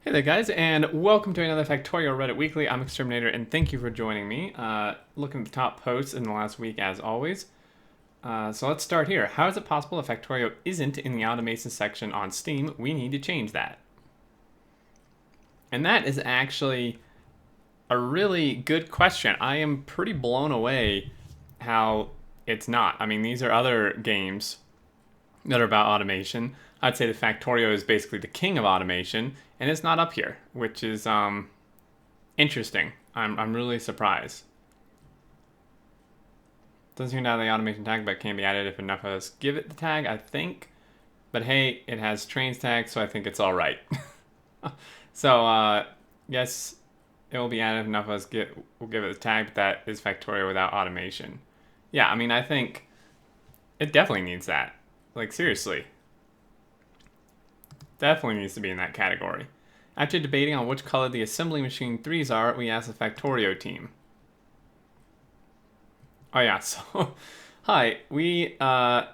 Hey there guys, and welcome to another Factorio Reddit Weekly. I'm Xterminator, and thank you for joining me. Looking at the top posts in the last week as always. So let's start here. How is it possible that Factorio isn't in the automation section on Steam? We need to change that. And that is actually a really good question. I am pretty blown away how it's not. I mean, these are other games that are about automation. I'd say the Factorio is basically the king of automation, and it's not up here, which is interesting. I'm really surprised. Doesn't seem to have the automation tag, but it can be added if enough of us give it the tag, I think. But hey, it has trains tag, so I think it's all right. So yes, it will be added if enough of us will give it the tag, but that is Factorio without automation. Yeah, I mean, I think it definitely needs that. Like, seriously. Definitely needs to be in that category. After debating on which color the assembly machine 3s are, we asked the Factorio team. Oh yeah, so, hi, some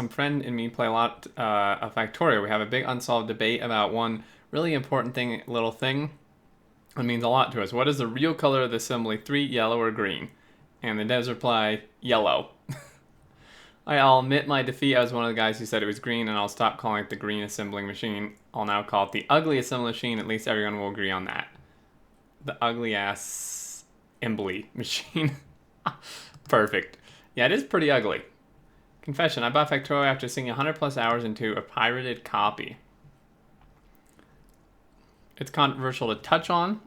friend and me play a lot of Factorio. We have a big unsolved debate about one really important little thing. It means a lot to us. What is the real color of the assembly 3, yellow or green? And the devs reply, yellow. I'll admit my defeat. I was one of the guys who said it was green, and I'll stop calling it the green assembling machine. I'll now call it the ugly assembling machine. At least everyone will agree on that. The ugly ass assembly machine. Perfect. Yeah, it is pretty ugly. Confession, I bought Factorio after seeing 100 plus hours into a pirated copy. It's controversial to touch on.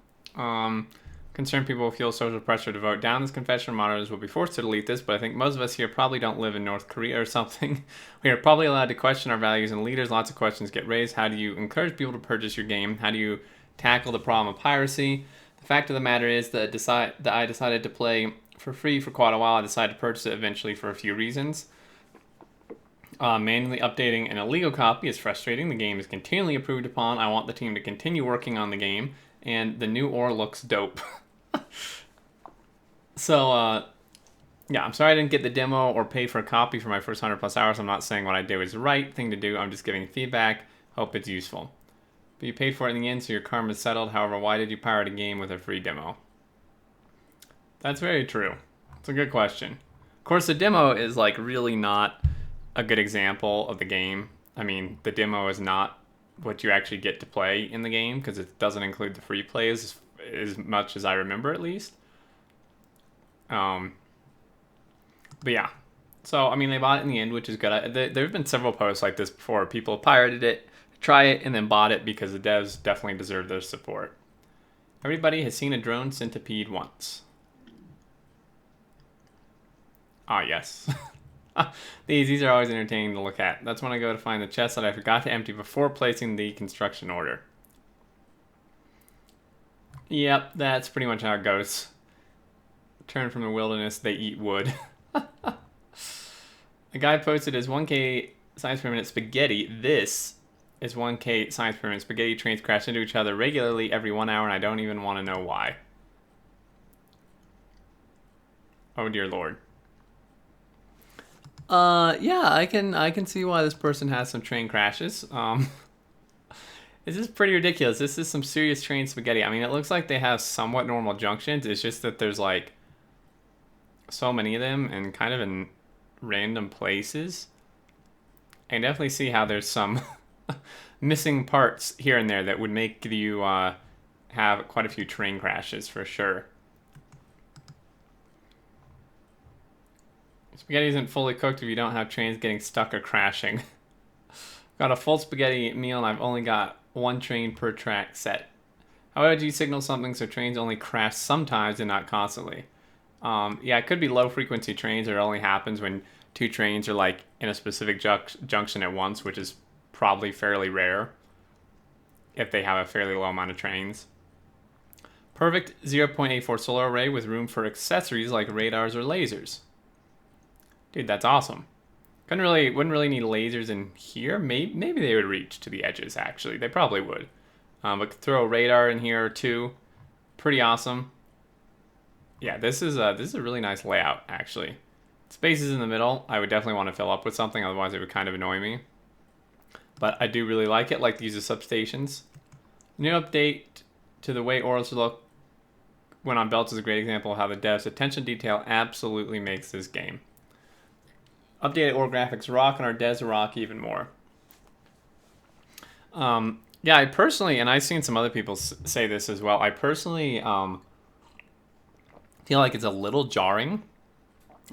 Concerned people will feel social pressure to vote down this confession. Moderators will be forced to delete this, but I think most of us here probably don't live in North Korea or something. We are probably allowed to question our values and leaders. Lots of questions get raised. How do you encourage people to purchase your game? How do you tackle the problem of piracy? The fact of the matter is that I decided to play for free for quite a while. I decided to purchase it eventually for a few reasons. Manually updating an illegal copy is frustrating. The game is continually improved upon. I want the team to continue working on the game, and the new ore looks dope. So, yeah, I'm sorry I didn't get the demo or pay for a copy for my first 100 plus hours. I'm not saying what I did was the right thing to do. I'm just giving feedback. Hope it's useful. But you paid for it in the end, so your karma's settled. However, why did you pirate a game with a free demo? That's very true. It's a good question. Of course, the demo is, like, really not a good example of the game. I mean, the demo is not what you actually get to play in the game, because it doesn't include the free play as much as I remember, at least. But yeah, so I mean, they bought it in the end, which is good. There have been several posts like this before. People pirated it, try it, and then bought it because the devs definitely deserve their support. Everybody has seen a drone centipede once. Ah, yes. These are always entertaining to look at. That's when I go to find the chest that I forgot to empty before placing the construction order. Yep, that's pretty much how it goes. Turn from the wilderness, they eat wood. A guy posted his 1K science per minute spaghetti. This is 1K science per minute spaghetti. Trains crash into each other regularly every 1 hour, and I don't even want to know why. Oh dear lord. Yeah, I can see why this person has some train crashes. This is pretty ridiculous. This is some serious train spaghetti. I mean, it looks like they have somewhat normal junctions. It's just that there's like so many of them and kind of in random places. I can definitely see how there's some missing parts here and there that would make you have quite a few train crashes for sure. Spaghetti isn't fully cooked if you don't have trains getting stuck or crashing. Got a full spaghetti meal and I've only got one train per track set. How would you signal something so trains only crash sometimes and not constantly? Yeah, it could be low frequency trains, or it only happens when two trains are like in a specific junction at once, which is probably fairly rare if they have a fairly low amount of trains. Perfect 0.84 solar array with room for accessories like radars or lasers. Dude, that's awesome. Wouldn't really need lasers in here. Maybe they would reach to the edges, actually. They probably would. But could throw a radar in here too. Pretty awesome. Yeah, this is a really nice layout, actually. Spaces in the middle, I would definitely want to fill up with something, otherwise it would kind of annoy me. but I do really like it. Like to use the substations. New update to the way orals look when on belts is a great example of how the devs' attention to detail absolutely makes this game. Updated ore graphics rock, and our devs rock even more. Yeah, I personally, and I've seen some other people say this as well, I personally feel like it's a little jarring.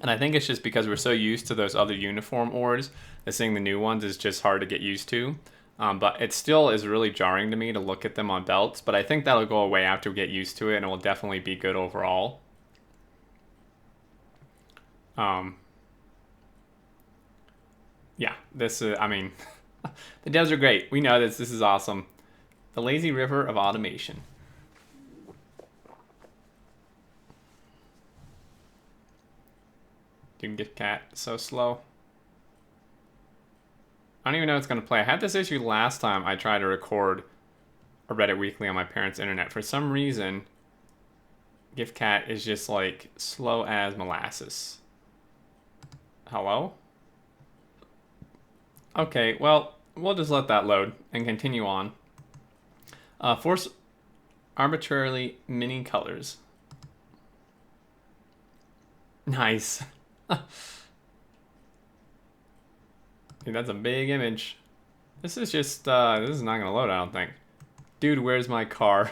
And I think it's just because we're so used to those other uniform ores that seeing the new ones is just hard to get used to. But it still is really jarring to me to look at them on belts. But I think that'll go away after we get used to it, and it will definitely be good overall. Yeah, this is, I mean, the devs are great. We know this. This is awesome. The lazy river of automation. Dude, gift cat, so slow. I don't even know it's going to play. I had this issue last time I tried to record a Reddit Weekly on my parents' internet. For some reason, gift cat is just like slow as molasses. Hello? Okay, well, we'll just let that load and continue on. Force arbitrarily many colors. Nice. Dude, that's a big image. This is just, this is not gonna load, I don't think. Dude, where's my car?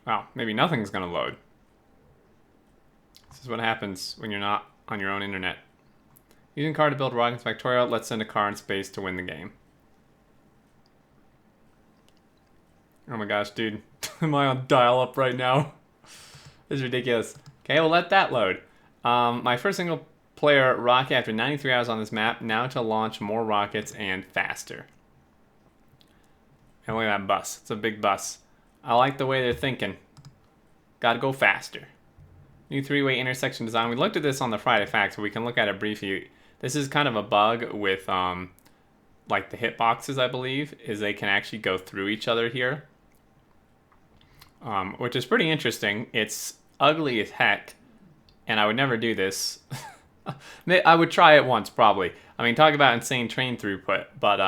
Wow, maybe nothing's gonna load. This is what happens when you're not on your own internet. Using car to build rockets, Factorio, let's send a car in space to win the game. Oh my gosh, dude. Am I on dial-up right now? This is ridiculous. Okay, we'll let that load. My first single player rocket after 93 hours on this map, now to launch more rockets and faster. And look at that bus. It's a big bus. I like the way they're thinking. Gotta go faster. New three-way intersection design. We looked at this on the Friday Facts, but we can look at it briefly. This is kind of a bug with like the hitboxes, I believe, is they can actually go through each other here. Which is pretty interesting. It's ugly as heck, and I would never do this. I would try it once, probably. I mean, talk about insane train throughput, but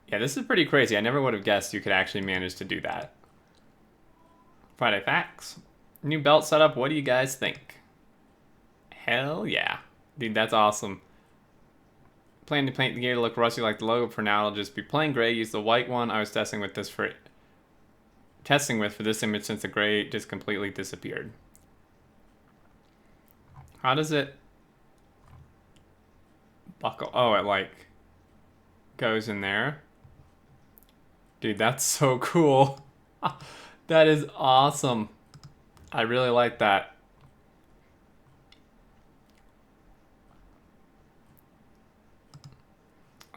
yeah, this is pretty crazy. I never would have guessed you could actually manage to do that. Friday Facts. New belt setup, what do you guys think? Hell yeah. Dude, that's awesome. Plan to paint the gear to look rusty like the logo. For now, it'll just be plain gray. Use the white one I was testing with for this image since the gray just completely disappeared. How does it buckle? Oh, it like goes in there. Dude, that's so cool. That is awesome. I really like that.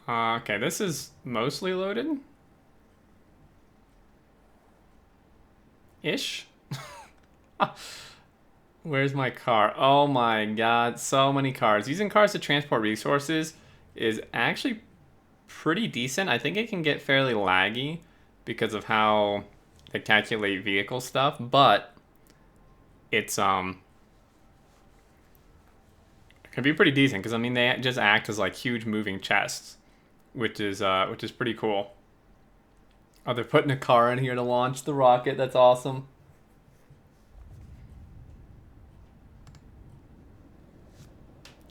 Okay, this is mostly loaded. Ish. Where's my car? Oh my god, so many cars. Using cars to transport resources is actually pretty decent. I think it can get fairly laggy because of how they calculate vehicle stuff, but it's it can be pretty decent because I mean they just act as like huge moving chests, which is pretty cool. Oh, they're putting a car in here to launch the rocket. That's awesome.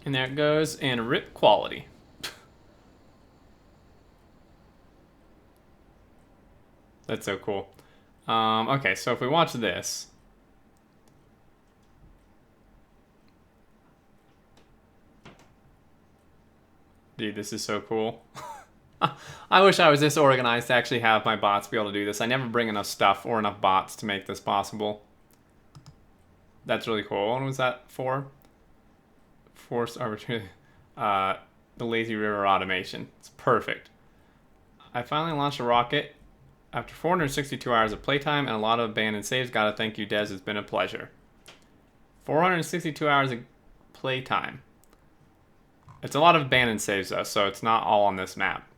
And there it goes, and rip quality. That's so cool. Okay, so if we watch this. Dude, this is so cool. I wish I was this organized to actually have my bots be able to do this. I never bring enough stuff or enough bots to make this possible. That's really cool. What was that for? Force arbitrary. The lazy river automation. It's perfect. I finally launched a rocket after 462 hours of playtime and a lot of abandoned saves. Gotta thank you, Des. It's been a pleasure. 462 hours of playtime. It's a lot of abandoned saves though, so it's not all on this map.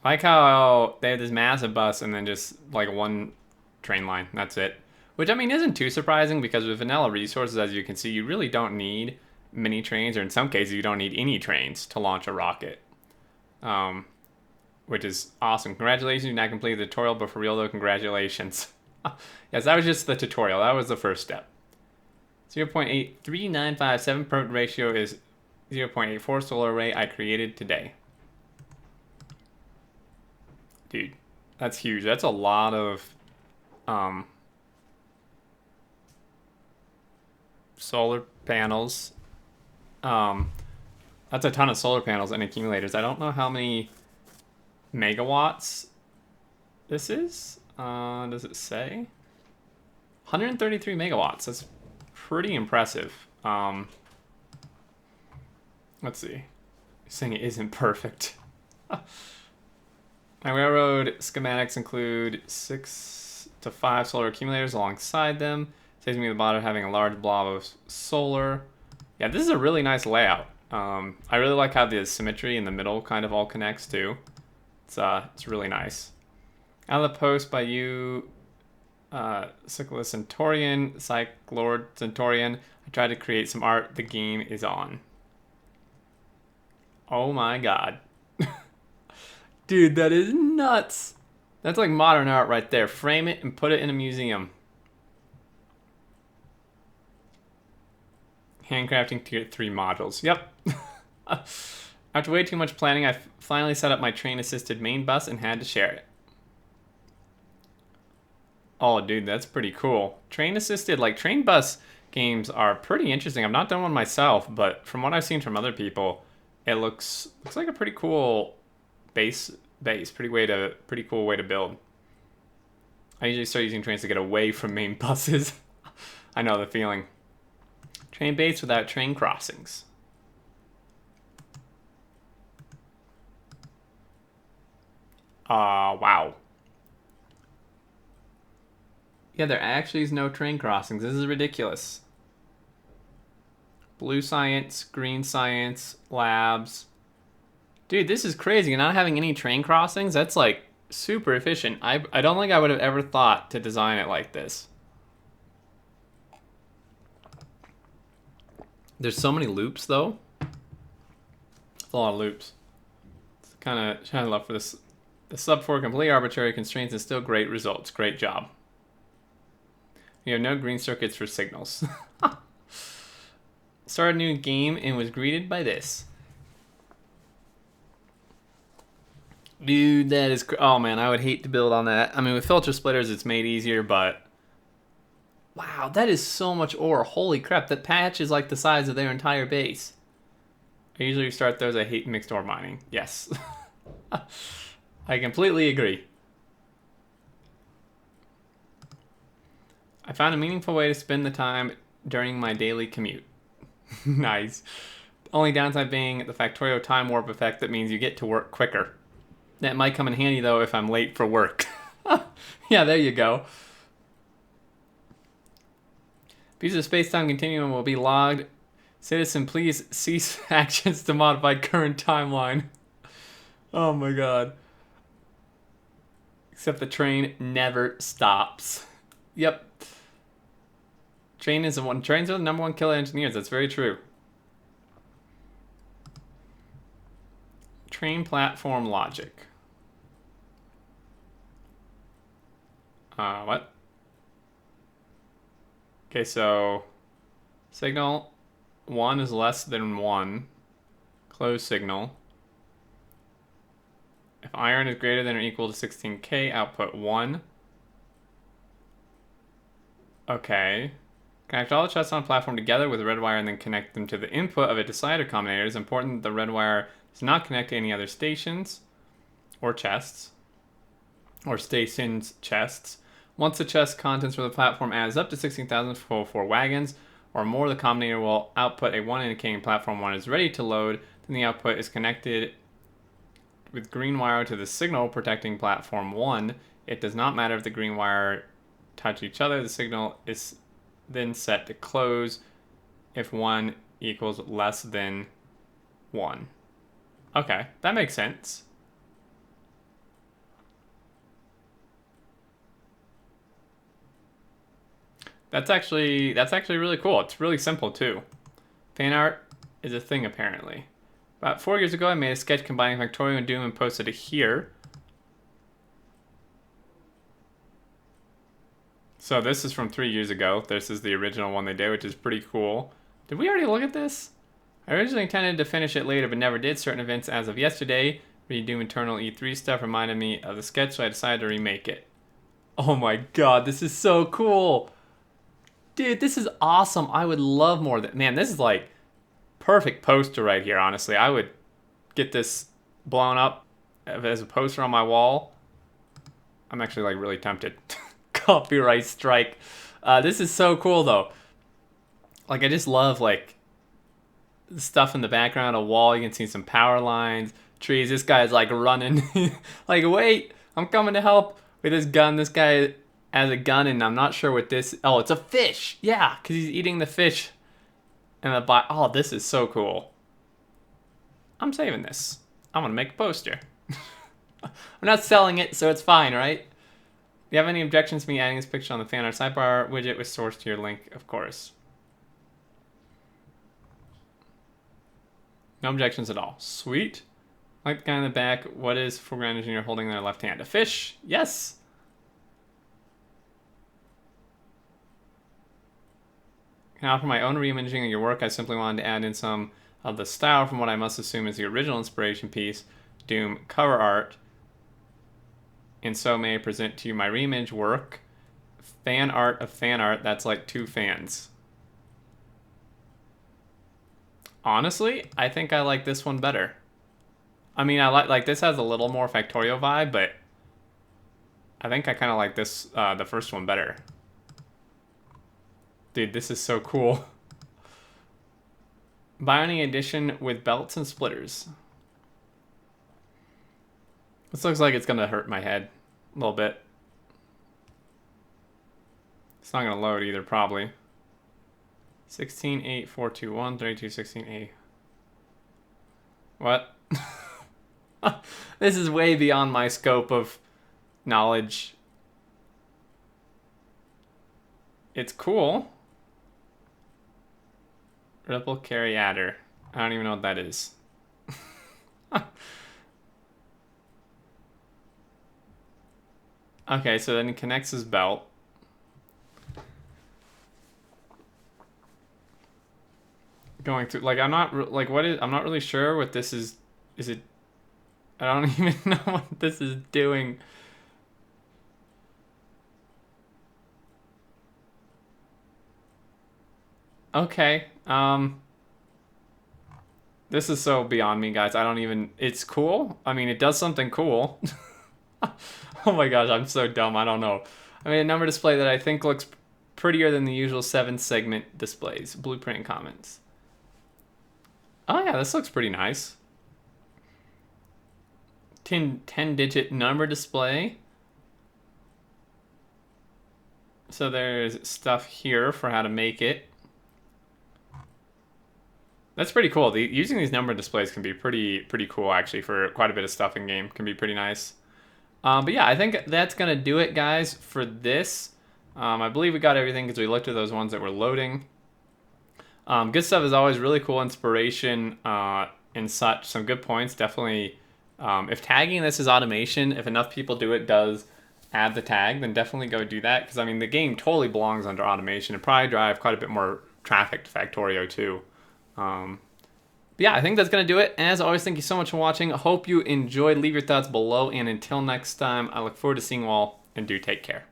I like how they have this massive bus and then just like one train line. That's it. Which I mean isn't too surprising because with vanilla resources, as you can see, you really don't need mini trains, or in some cases, you don't need any trains to launch a rocket, which is awesome. Congratulations, you now completed the tutorial, but for real though, congratulations. Yes, that was just the tutorial. That was the first step. 0.83957 per ratio is 0.84 solar array I created today. Dude, that's huge. That's a lot of solar panels. That's a ton of solar panels and accumulators. I don't know how many megawatts this is. Does it say? 133 megawatts. That's pretty impressive. Let's see. Saying it isn't perfect. My railroad schematics include 6 to 5 solar accumulators alongside them. Saves me the bother of having a large blob of solar. Yeah, this is a really nice layout. I really like how the symmetry in the middle kind of all connects too. It's really nice. Out of the post by you, Cyclist Centaurian, Cyclord Centaurian. I tried to create some art. The game is on. Oh my god. Dude, that is nuts. That's like modern art right there. Frame it and put it in a museum. Handcrafting tier 3 modules. Yep. After way too much planning, I finally set up my train-assisted main bus and had to share it. Oh, dude, that's pretty cool. Train-assisted, like, train bus games are pretty interesting. I've not done one myself, but from what I've seen from other people, it looks like a pretty cool base. Pretty cool way to build. I usually start using trains to get away from main buses. I know the feeling. Train base without train crossings. Wow. Yeah, there actually is no train crossings. This is ridiculous. Blue science, green science, labs. Dude, this is crazy. Not having any train crossings, that's like super efficient. I don't think I would have ever thought to design it like this. There's so many loops though. It's a lot of loops. It's kind of love for this. The sub 4 completely arbitrary constraints and still great results. Great job. You have no green circuits for signals. Started a new game and was greeted by this. Dude, that is... Oh, man, I would hate to build on that. I mean, with filter splitters, it's made easier, but... Wow, that is so much ore. Holy crap, that patch is like the size of their entire base. I usually start those. I hate mixed ore mining. Yes. I completely agree. I found a meaningful way to spend the time during my daily commute. Nice. Only downside being the Factorio time warp effect that means you get to work quicker. That might come in handy though if I'm late for work. Yeah, there you go. Piece of space-time continuum will be logged. Citizen, please cease actions to modify current timeline. Oh my god. Except the train never stops. Yep. Trains are the #1 killer engineers. That's very true. Train platform logic. What? Okay, so signal 1 is less than 1. Close signal. If iron is greater than or equal to 16K, output 1. Okay. Connect all the chests on a platform together with a red wire and then connect them to the input of a decider combinator. It is important that the red wire does not connect to any other stations or chests. Or stations chests. Once the chest contents for the platform adds up to 16,000 for wagons or more, the combinator will output a 1 indicating platform 1 is ready to load. Then the output is connected with green wire to the signal protecting platform 1. It does not matter if the green wire touch each other. The signal is then set to close if 1 equals less than 1. Okay, that makes sense. That's actually really cool. It's really simple too. Fan art is a thing, apparently. About 4 years ago, I made a sketch combining Factorio and Doom and posted it here. So this is from 3 years ago. This is the original one they did, which is pretty cool. Did we already look at this? I originally intended to finish it later, but never did. Certain events as of yesterday, Doom Eternal E3 stuff reminded me of the sketch, so I decided to remake it. Oh my god, this is so cool! Dude, this is awesome. I would love more of that. Man, this is like perfect poster right here, honestly. I would get this blown up as a poster on my wall. I'm actually like really tempted. Copyright strike. This is so cool though. Like, I just love like the stuff in the background, a wall, you can see some power lines, trees. This guy's like running. Like, wait, I'm coming to help with his gun. This guy has a gun and I'm not sure what this, oh, it's a fish. Yeah, because he's eating the fish. And the oh, this is so cool. I'm saving this. I'm gonna make a poster. I'm not selling it, so it's fine, right? Do you have any objections to me adding this picture on the fan art sidebar widget with source to your link? Of course. No objections at all. Sweet. Like the guy in the back, what is foreground engineer holding in their left hand? A fish? Yes. Now, for my own reimaging of your work, I simply wanted to add in some of the style from what I must assume is the original inspiration piece, Doom cover art. And so may I present to you my reimage work, fan art of fan art. That's like 2 fans. Honestly, I think I like this one better. I mean, I like this has a little more Factorio vibe, but I think I kind of like this, the first one better. Dude, this is so cool. Bioning edition with belts and splitters. This looks like it's gonna hurt my head a little bit. It's not gonna load either, probably. 16.8.421 32.16a. What? This is way beyond my scope of knowledge. It's cool. Ripple carry adder. I don't even know what that is. Okay, so then he connects his belt. Going through, like, I'm not, like, what is, I'm not really sure what this is it, I don't even know what this is doing. Okay, this is so beyond me, guys. I don't even, it's cool. I mean, it does something cool. Oh my gosh, I'm so dumb. I don't know. I mean, a number display that I think looks prettier than the usual 7-segment displays. Blueprint comments. Oh yeah, this looks pretty nice. 10-digit number display. So there's stuff here for how to make it. That's pretty cool. Using these number displays can be pretty cool, actually, for quite a bit of stuff in game. Can be pretty nice. But yeah, I think that's going to do it, guys, for this. I believe we got everything because we looked at those ones that were loading. Good stuff as always. Really cool inspiration and such. Some good points. Definitely, if tagging this is automation, if enough people do it, does add the tag, then definitely go do that. Because, I mean, the game totally belongs under automation. It probably drive quite a bit more traffic to Factorio, too. But yeah, I think that's going to do it. As always, thank you so much for watching. I hope you enjoyed. Leave your thoughts below. And until next time, I look forward to seeing you all, and do take care.